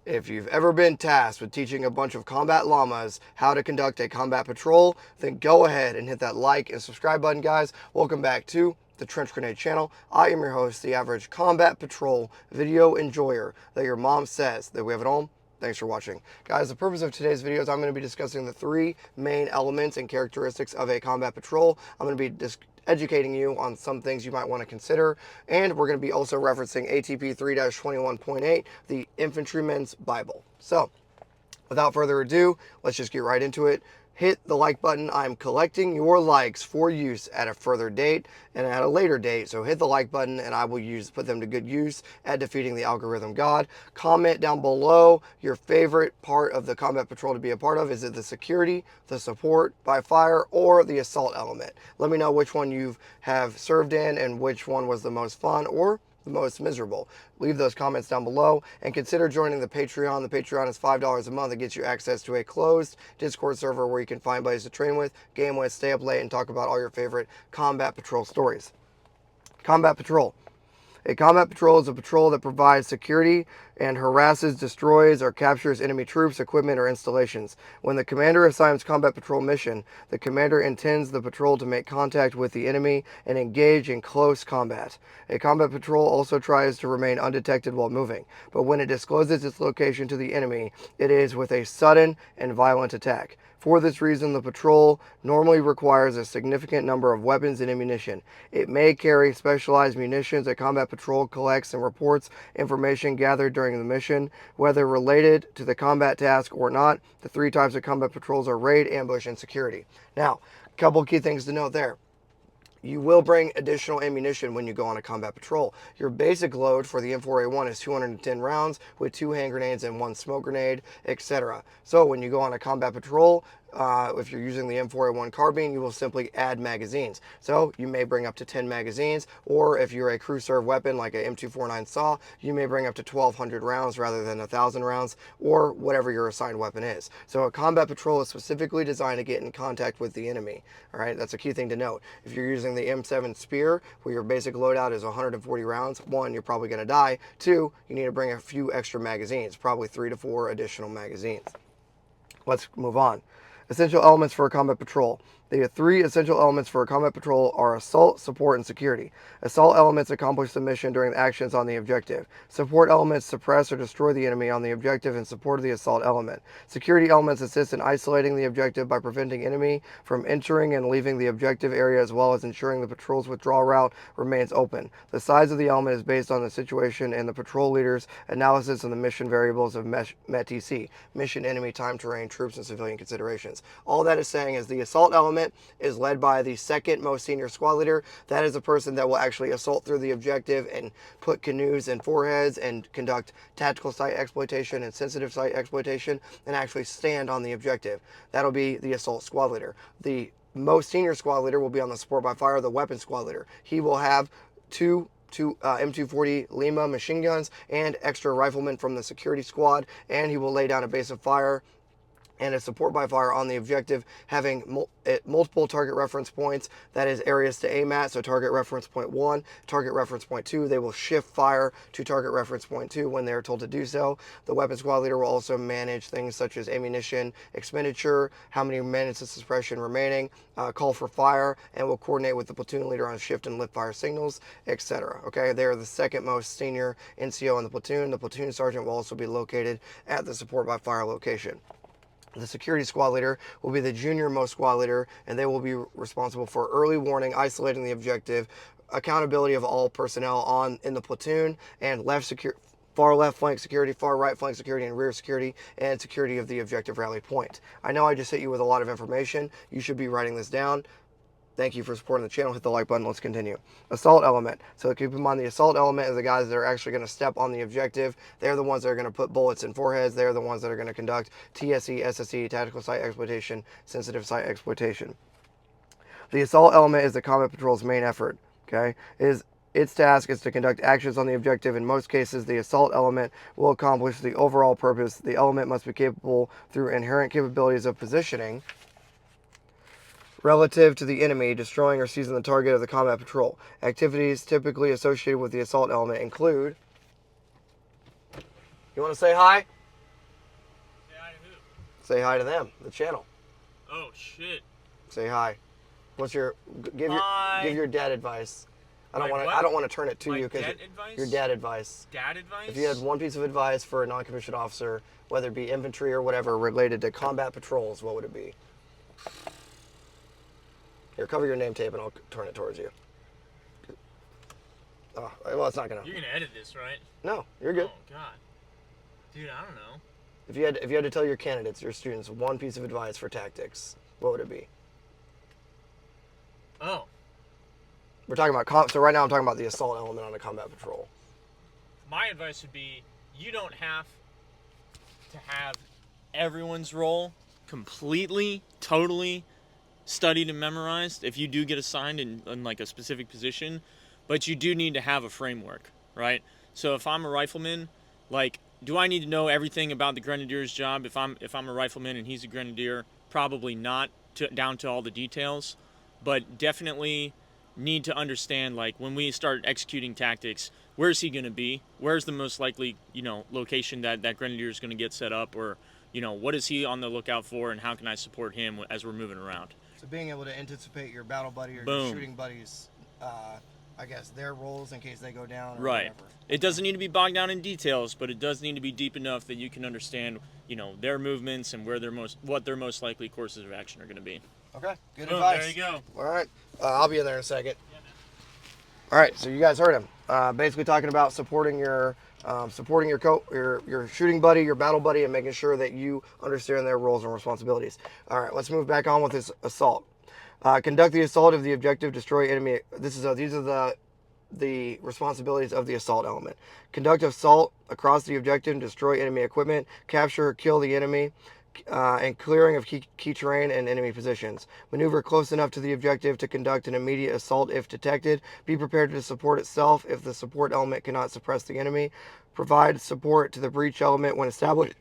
If you've ever been tasked with teaching a bunch of combat llamas how to conduct a combat patrol, then go ahead and hit that like and subscribe button, guys. Welcome back to the Trench Grenade channel. I am your host, the average combat patrol video enjoyer that your mom says that we have at home. Thanks for watching. Guys, the purpose of today's video is I'm going to be discussing the three main elements and characteristics of a combat patrol. I'm going to be educating you on some things you might want to consider, and we're going to be also referencing ATP 3-21.8, the Infantryman's Bible. So, without further ado, let's just get right into it. Hit the like button. I'm collecting your likes for use at a further date and at a later date. So hit the like button and I will put them to good use at defeating the algorithm god. Comment down below your favorite part of the combat patrol to be a part of. Is it the security, the support by fire, or the assault element? Let me know which one you have served in and which one was the most fun or the most miserable. Leave those comments down below and consider joining the Patreon. The Patreon is $5 a month. It gets you access to a closed Discord server where you can find buddies to train with, game with, stay up late, and talk about all your favorite combat patrol stories. Combat patrol. A combat patrol is a patrol that provides security and harasses, destroys, or captures enemy troops, equipment, or installations. When the commander assigns combat patrol mission, the commander intends the patrol to make contact with the enemy and engage in close combat. A combat patrol also tries to remain undetected while moving, but when it discloses its location to the enemy, it is with a sudden and violent attack. For this reason, the patrol normally requires a significant number of weapons and ammunition. It may carry specialized munitions. A combat patrol collects and reports information gathered during the mission, whether related to the combat task or not. The three types of combat patrols are raid, ambush, and security. Now, a couple key things to note there. You will bring additional ammunition when you go on a combat patrol. Your basic load for the M4A1 is 210 rounds with 2 hand grenades and 1 smoke grenade, etc. So when you go on a combat patrol, if you're using the M4A1 carbine, you will simply add magazines. So you may bring up to 10 magazines, or if you're a crew serve weapon like a M249 SAW, you may bring up to 1,200 rounds rather than 1,000 rounds, or whatever your assigned weapon is. So a combat patrol is specifically designed to get in contact with the enemy. All right, that's a key thing to note. If you're using the M7 Spear, where your basic loadout is 140 rounds, 1, you're probably going to die. 2, you need to bring a few extra magazines, probably 3 to 4 additional magazines. Let's move on. Essential elements for a combat patrol. The three essential elements for a combat patrol are assault, support, and security. Assault elements accomplish the mission during actions on the objective. Support elements suppress or destroy the enemy on the objective in support of the assault element. Security elements assist in isolating the objective by preventing enemy from entering and leaving the objective area, as well as ensuring the patrol's withdrawal route remains open. The size of the element is based on the situation and the patrol leader's analysis of the mission variables of METTC, mission, enemy, time, terrain, troops, and civilian considerations. All that is saying is the assault element is led by the second most senior squad leader. That is a person that will actually assault through the objective and put canoes in foreheads and conduct tactical site exploitation and sensitive site exploitation and actually stand on the objective. That'll be the assault squad leader. The most senior squad leader will be on the support by fire, the weapon squad leader. He will have two M240 Lima machine guns and extra riflemen from the security squad, and he will lay down a base of fire and a support by fire on the objective, having multiple target reference points, that is areas to aim at. So target reference point 1, target reference point 2, they will shift fire to target reference point 2 when they are told to do so. The weapon squad leader will also manage things such as ammunition expenditure, how many minutes of suppression remaining, call for fire, and will coordinate with the platoon leader on shift and lift fire signals, etc. Okay, they are the second most senior NCO in the platoon. The platoon sergeant will also be located at the support by fire location. The security squad leader will be the junior most squad leader, and they will be responsible for early warning, isolating the objective, accountability of all personnel in the platoon, and far left flank security, far right flank security, and rear security, and security of the objective rally point. I know I just hit you with a lot of information. You should be writing this down. Thank you for supporting the channel. Hit the like button. Let's continue. Assault element. So keep in mind the assault element is the guys that are actually going to step on the objective. They're the ones that are going to put bullets in foreheads. They're the ones that are going to conduct TSE, SSE, tactical site exploitation, sensitive site exploitation. The assault element is the combat patrol's main effort. Okay, its task is to conduct actions on the objective. In most cases, the assault element will accomplish the overall purpose. The element must be capable through inherent capabilities of positioning relative to the enemy, destroying or seizing the target of the combat patrol. Activities typically associated with the assault element include... You want to say hi? Say hi to them, the channel. Oh shit. Say hi. What's your give Hi. your dad advice? I don't My want to. what? I don't want to turn it to My you because debt advice? your dad advice. Dad advice? If you had one piece of advice for a non-commissioned officer, whether it be infantry or whatever related to combat patrols, what would it be? Here, cover your name tape and I'll turn it towards you. Oh, well, it's not gonna. You're gonna edit this, right? No, you're good. Oh god. Dude, I don't know. If you had to tell your candidates, your students, one piece of advice for tactics, what would it be? Oh. We're talking about so right now I'm talking about the assault element on a combat patrol. My advice would be you don't have to have everyone's role completely, totally studied and memorized if you do get assigned in like a specific position, but you do need to have a framework, right? So if I'm a rifleman, like, do I need to know everything about the grenadier's job? If I'm a rifleman and he's a grenadier, probably not down to all the details, but definitely need to understand, like, when we start executing tactics, where's he going to be? Where's the most likely, location that grenadier is going to get set up, or, what is he on the lookout for, and how can I support him as we're moving around? So being able to anticipate your battle buddy or Boom. your shooting buddies, I guess their roles in case they go down. Or right. Whatever. It doesn't need to be bogged down in details, but it does need to be deep enough that you can understand, their movements and what their most likely courses of action are going to be. Okay, good Boom, advice. there you go. All right, I'll be in there in a second. Yeah, man. All right, so you guys heard him. Basically talking about supporting your shooting buddy, your battle buddy, and making sure that you understand their roles and responsibilities. All right, let's move back on with this assault. Conduct the assault of the objective, destroy enemy. These are the responsibilities of the assault element. Conduct assault across the objective, destroy enemy equipment, capture or kill the enemy, and clearing of key terrain and enemy positions. Maneuver close enough to the objective to conduct an immediate assault if detected. Be prepared to support itself if the support element cannot suppress the enemy. Provide support to the breach element when established.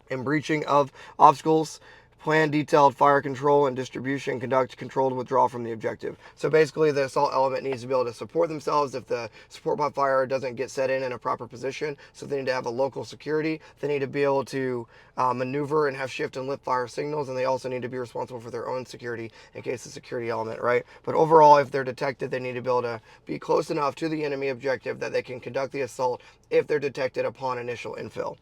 In breaching of obstacles. Plan detailed fire control and distribution. Conduct controlled withdrawal from the objective. So basically, the assault element needs to be able to support themselves if the support by fire doesn't get set in a proper position. So they need to have a local security. They need to be able to maneuver and have shift and lift fire signals, and they also need to be responsible for their own security in case the security element, right? But overall, if they're detected, they need to be able to be close enough to the enemy objective that they can conduct the assault if they're detected upon initial infill.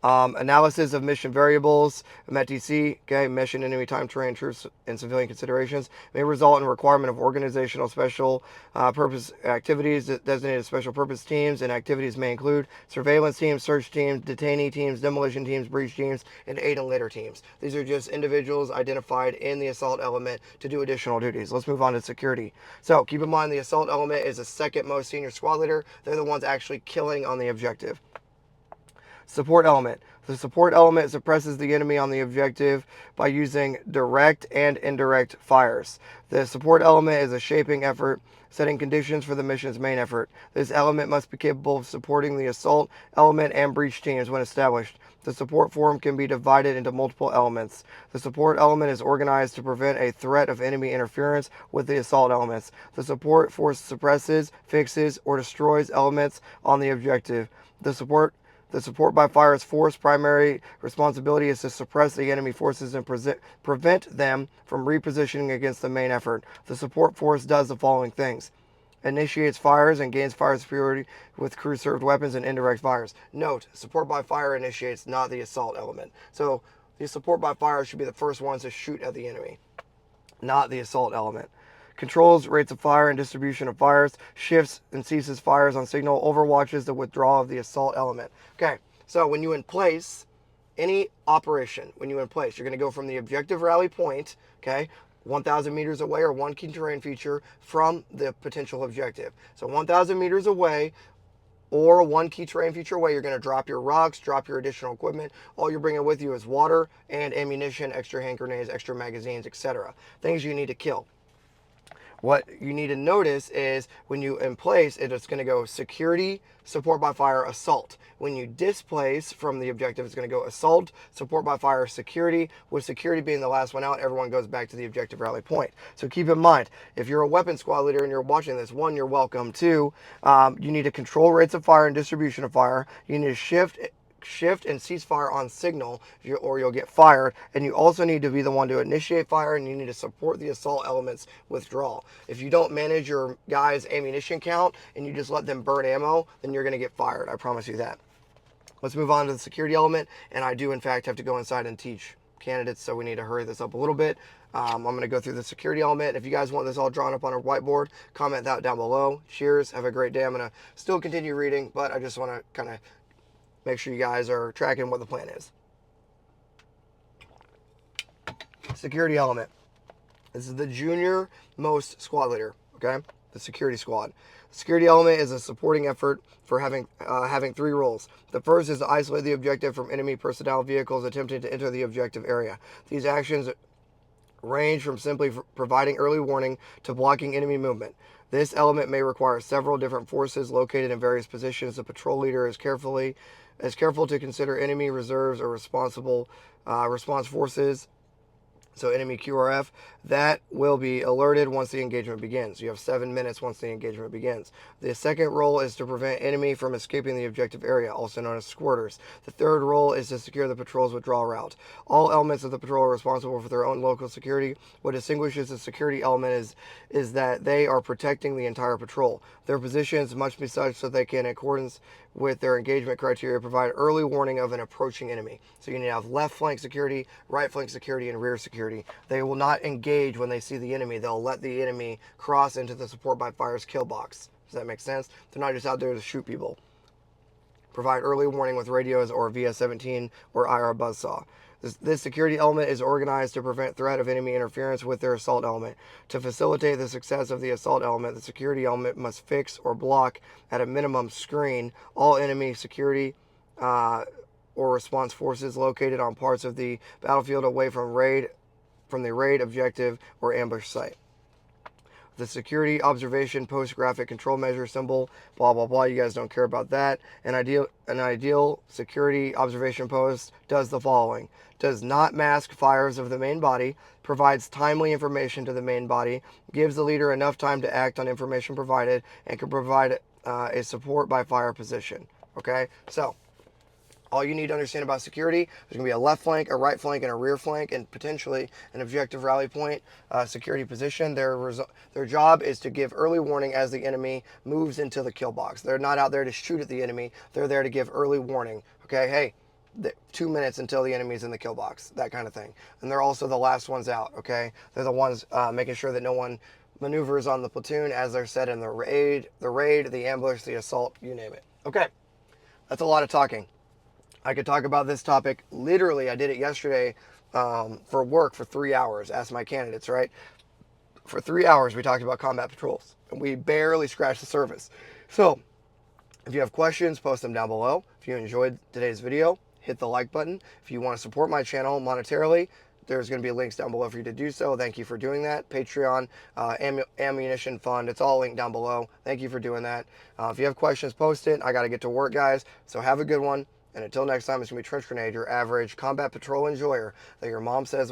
Analysis of mission variables, METTC, okay, mission, enemy, time, terrain, troops, and civilian considerations may result in requirement of organizational special purpose activities. Designated special purpose teams and activities may include surveillance teams, search teams, detainee teams, demolition teams, breach teams, and aid and litter teams. These are just individuals identified in the assault element to do additional duties. Let's move on to security. So keep in mind the assault element is the second most senior squad leader. They're the ones actually killing on the objective. Support element. The support element suppresses the enemy on the objective by using direct and indirect fires. The support element is a shaping effort, setting conditions for the mission's main effort. This element must be capable of supporting the assault element and breach teams when established. The support form can be divided into multiple elements. The support element is organized to prevent a threat of enemy interference with the assault elements. The support force suppresses, fixes, or destroys elements on the objective. The support by fire's force primary responsibility is to suppress the enemy forces and prevent them from repositioning against the main effort. The support force does the following things. Initiates fires and gains fire superiority with crew-served weapons and indirect fires. Note, support by fire initiates, not the assault element. So the support by fire should be the first ones to shoot at the enemy, not the assault element. Controls rates of fire and distribution of fires, shifts and ceases fires on signal, overwatches the withdrawal of the assault element. Okay, so when you in place, any operation, you're going to go from the objective rally point, okay, 1,000 meters away or one key terrain feature from the potential objective. So 1,000 meters away or one key terrain feature away, you're going to drop your rocks, drop your additional equipment. All you're bringing with you is water and ammunition, extra hand grenades, extra magazines, etc. Things you need to kill. What you need to notice is when you in place, it's going to go security, support by fire, assault. When you displace from the objective, it's going to go assault, support by fire, security. With security being the last one out, everyone goes back to the objective rally point. So keep in mind, if you're a weapons squad leader and you're watching this, one, you're welcome. Two, you need to control rates of fire and distribution of fire. You need to shift shift and cease fire on signal, or you'll get fired. And you also need to be the one to initiate fire, and you need to support the assault element's withdrawal. If you don't manage your guys' ammunition count and you just let them burn ammo, then you're going to get fired. I promise you that. Let's move on to the security element, and I do in fact have to go inside and teach candidates, so we need to hurry this up a little bit. I'm going to go through the security element. If you guys want this all drawn up on a whiteboard, comment that down below. Cheers. Have a great day. I'm going to still continue reading, but I just want to kind of make sure you guys are tracking what the plan is. Security element. This is the junior most squad leader, okay? The security squad. The security element is a supporting effort for having three roles. The first is to isolate the objective from enemy personnel vehicles attempting to enter the objective area. These actions range from simply providing early warning to blocking enemy movement. This element may require several different forces located in various positions. The patrol leader is careful to consider enemy reserves or response forces, so enemy QRF, that will be alerted once the engagement begins. You have 7 minutes once the engagement begins. The second role is to prevent enemy from escaping the objective area, also known as squirters. The third role is to secure the patrol's withdrawal route. All elements of the patrol are responsible for their own local security. What distinguishes the security element is that they are protecting the entire patrol. Their positions must be such so they can, in accordance with their engagement criteria, provide early warning of an approaching enemy. So you need to have left flank security, right flank security, and rear security. They will not engage when they see the enemy. They'll let the enemy cross into the support by fire's kill box. Does that make sense? They're not just out there to shoot people. Provide early warning with radios or VS-17 or IR buzzsaw. This security element is organized to prevent threat of enemy interference with their assault element. To facilitate the success of the assault element, the security element must fix or block, at a minimum screen, all enemy security or response forces located on parts of the battlefield away from the raid objective or ambush site. The security observation post graphic control measure symbol, blah, blah, blah. You guys don't care about that. An ideal security observation post does the following. Does not mask fires of the main body, provides timely information to the main body, gives the leader enough time to act on information provided, and can provide a support by fire position. Okay? So, all you need to understand about security, there's going to be a left flank, a right flank, and a rear flank, and potentially an objective rally point security position. Their job is to give early warning as the enemy moves into the kill box. They're not out there to shoot at the enemy. They're there to give early warning. Okay, hey, 2 minutes until the enemy's in the kill box, that kind of thing. And they're also the last ones out, okay? They're the ones making sure that no one maneuvers on the platoon, as they're said in the raid, the ambush, the assault, you name it. Okay, that's a lot of talking. I could talk about this topic. Literally, I did it yesterday for work for 3 hours. Asked my candidates, right? For 3 hours, we talked about combat patrols. And we barely scratched the surface. So, if you have questions, post them down below. If you enjoyed today's video, hit the like button. If you want to support my channel monetarily, there's going to be links down below for you to do so. Thank you for doing that. Patreon, ammunition fund, it's all linked down below. Thank you for doing that. If you have questions, post it. I got to get to work, guys. So have a good one. And until next time, it's going to be Trench Grenade, your average combat patrol enjoyer that your mom says